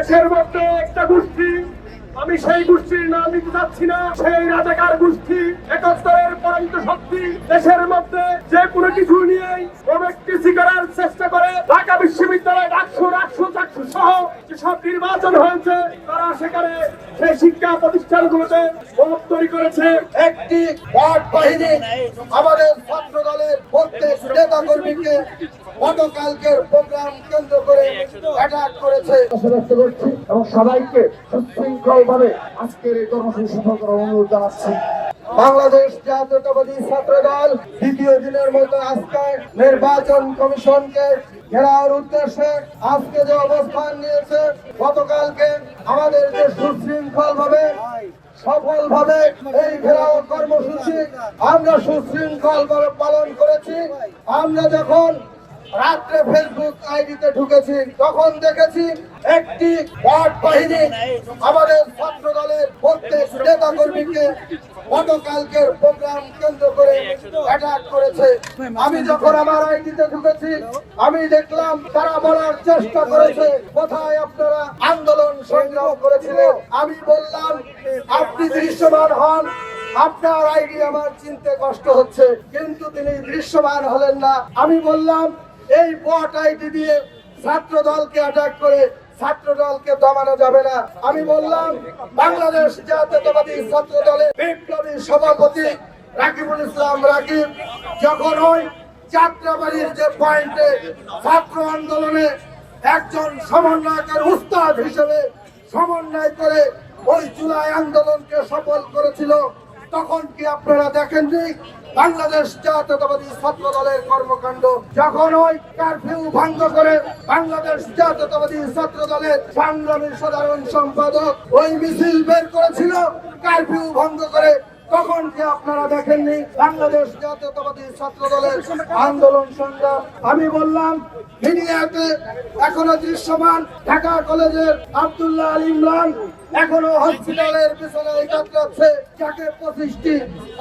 দেশের মধ্যে একটা গোষ্ঠী, আমি সেই গোষ্ঠীর নাম নিতে চাচ্ছি না, সেই রাজাকার গোষ্ঠী 71-এর পরাজিত শক্তি দেশের মধ্যে যে কোনো কিছু নিয়েই প্রবেশি করার চেষ্টা করে। ঢাকা বিশ্ববিদ্যালয় ডাকসু সহ যেসব নির্বাচন হয়েছে তারা সেখানে সেই শিক্ষা প্রতিষ্ঠানগুলোতে বোম তৈরি করেছে। একটি ওয়ার্ড বাহিনী আমাদের ছাত্র দলের প্রত্যেক নেতা কর্মীকে গতকালকের প্রোগ্রাম কেন্দ্র করে অ্যাটাক করেছে। এবং সবাইকে সুশৃঙ্খল ভাবে আজকের এই কর্মসূচি সফল করার অনুরোধ জানাচ্ছি। বাংলাদেশ জাতীয়তাবাদী ছাত্র দল দ্বিতীয় দিনের মতো আজকে নির্বাচন কমিশনকে ঘেরাওয়ার উদ্দেশ্যে আজকে যে অবস্থান নিয়েছে, গতকালকে আমাদের যে সুশৃঙ্খল ভাবে সফল ভাবে এই ঘেরাও কর্মসূচি আমরা সুশৃঙ্খল ভাবে পালন করেছি। আমরা যখন রাত্রে ফেসবুক আইডিতে ঢুকেছি তখন দেখেছি একটি ওয়ার্ড বাহিনী আমাদের ছাত্র দলের প্রত্যেক নেতা কর্মীকে গতকালকের প্রোগ্রাম কেন্দ্র করে অ্যাটাক করেছে। আমি যখন আমার আইডিতে ঢুকেছি আমি দেখলাম তারা বলার চেষ্টা করেছে কোথায় আপনারা আন্দোলন সংগ্রাম করেছিলেন। আমি বললাম আপনি দৃশ্যমান হন, আপনার আইডি আমার চিনতে কষ্ট হচ্ছে, কিন্তু তিনি দৃশ্যমান হলেন না। আমি বললাম এই বট আইডি দিয়ে ছাত্র দলকে অ্যাটাক করে ছাত্র দলকে দমানো যাবে না। আমি বললাম বাংলাদেশ জাতীয়তাবাদী ছাত্র দলের বিপ্লবী সভাপতি রাকিবুল ইসলাম রাকিব যখন ওই যাত্রাবাড়ির যে পয়েন্টে ছাত্র আন্দোলনে একজন সমন্বয়কের উস্তাদ হিসেবে সমন্বয় করে ওই জুলাই আন্দোলনকে সফল করেছিল, তখন কি আপনারা দেখেননি বাংলাদেশ জাতীয়তাবাদী ছাত্র দলের কর্মকাণ্ড? যখন ওই কারফিউ ভঙ্গ করে বাংলাদেশ জাতীয়তাবাদী ছাত্র দলের সংগ্রামী সাধারণ সম্পাদক ওই মিছিল বের করেছিল কারফিউ ভঙ্গ করে, তখন কি আপনারা দেখেননি বাংলাদেশ জাতীয়তাবাদী ছাত্র দলের আন্দোলন সংগ্রাম? আমি বললাম মিডিয়াতে এখনো দৃশ্যমান ঢাকা কলেজের আব্দুল্লাহ আল ইমরান এখনো হসপিটালের বিছানায় কাতরাচ্ছে, যাকে 25টি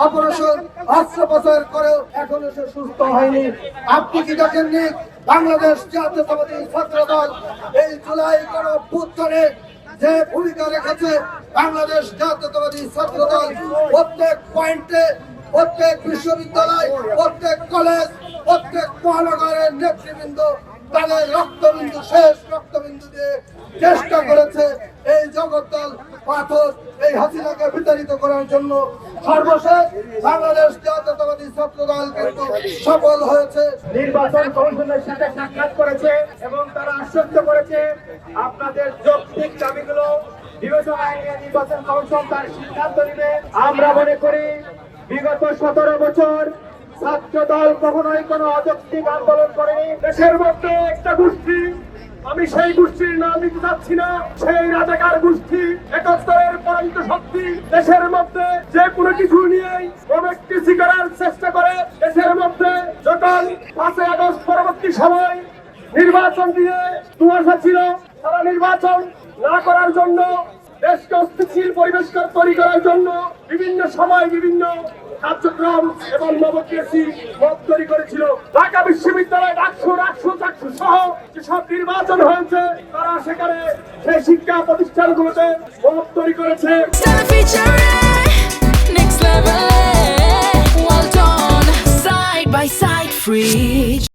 অপারেশন অস্ত্রোপচার করেও এখনো সে সুস্থ হয়নি। আপনি কি দেখেননি বাংলাদেশ জাতীয়তাবাদী ছাত্র দল এই জুলাই গণঅভ্যুত্থানে যে ভূমিকা রেখেছে? বাংলাদেশ জাতীয়তাবাদী ছাত্র দল প্রত্যেক পয়েন্টে, প্রত্যেক বিশ্ববিদ্যালয়, প্রত্যেক কলেজ, প্রত্যেক মহানগরের নেতৃবৃন্দ তাদের রক্তবিন্দু শেষ রক্তবিন্দু দিয়ে চেষ্টা করেছে এই জগদ্দল পাথর এই হাসিনাকে বিতাড়িত করার জন্য। সর্বশেষ বাংলাদেশ জাতীয়তাবাদী ছাত্র দল কিন্তু সফল হয়েছে। নির্বাচন কমিশনের সাথে সাক্ষাৎ করেছে এবং তারা আশ্বস্ত করেছে আপনাদের যৌক্তিক দাবিগুলো বিবেচনায় নিয়ে নির্বাচন কমিশন তার সিদ্ধান্ত নেবে। আমরা মনে করি বিগত 17 বছর ছাত্র দল কখনোই কোনো অযৌক্তিক আন্দোলন করেনি। দেশের মধ্যে একটা গোষ্ঠী, আমি সেই গোষ্ঠীর নাম নিতে চাচ্ছি না, সেই রাজাকার গোষ্ঠী 71-এর পরাজিত শক্তি দেশের মধ্যে যে কোনো কিছু নিয়েই প্রবেশি করার চেষ্টা করে। দেশের মধ্যে যখন 5 আগস্ট পরবর্তী সময় নির্বাচন দিয়ে দুয়াশা ছিল, তারা নির্বাচন না করার জন্য দেশকে অস্থিতিশীল পরিবেশ তৈরি করার জন্য বিভিন্ন সময় বিভিন্ন কার্যক্রম এবং নবকেসি মত তৈরি করেছিল। ঢাকা বিশ্ববিদ্যালয় ডাকসু সহ যেসব নির্বাচন হয়েছে তারা সেখানে সেই শিক্ষা প্রতিষ্ঠানগুলোতে মত তৈরি করেছে। Next level, well done, side by side, free.